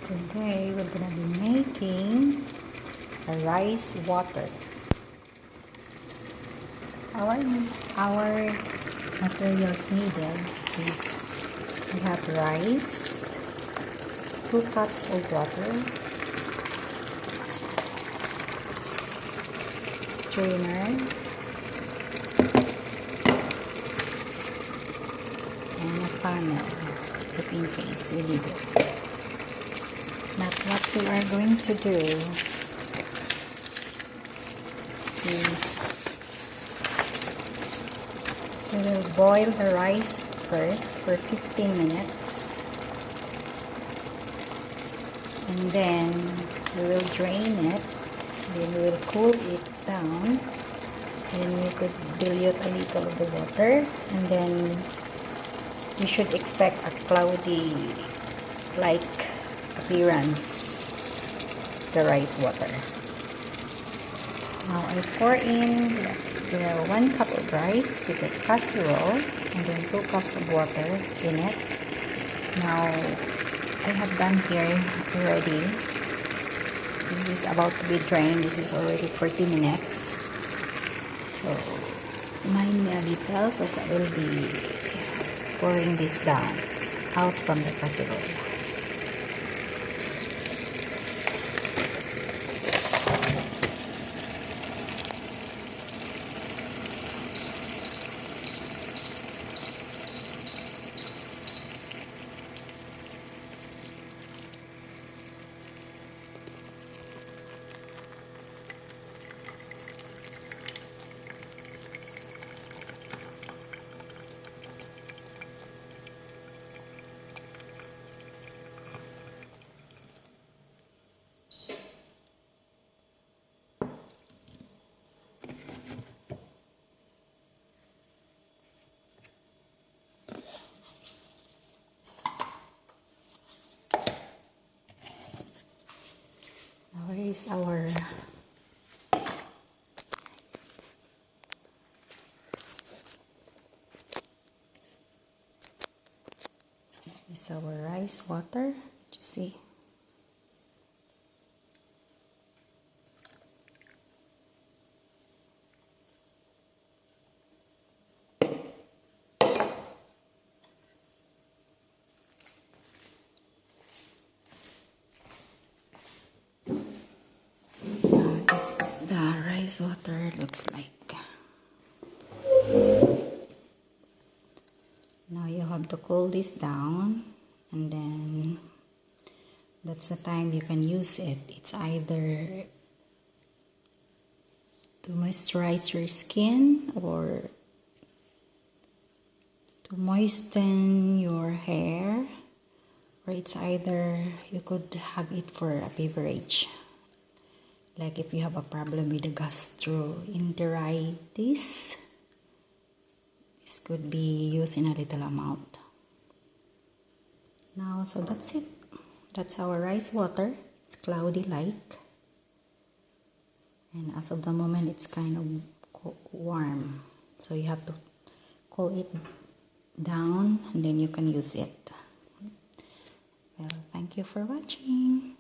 Today we're gonna be making a rice water. Our materials needed is we have rice, 2 cups of water, strainer, and a funnel if in case we need it. Now what we are going to do is we will boil the rice first for 15 minutes and then we will drain it, then we will cool it down, then we could dilute a little of the water, and then you should expect a cloudy like appearance the rice water. Now I pour in the 1 cup of rice to the casserole and then 2 cups of water in it. Now I have done here already. This is about to be drained. This is already 40 minutes. So mind me a little because I will be pouring this down out from the casserole. Where is our rice water? You see? This is the rice water looks like. Now you have to cool this down and then that's the time you can use it. It's either to moisturize your skin or to moisten your hair, or it's either you could have it for a beverage. Like if you have a problem with the gastroenteritis, this could be used in a little amount. Now, so that's it. That's our rice water. It's cloudy like. And as of the moment, it's kind of warm. So you have to cool it down and then you can use it. Well, thank you for watching.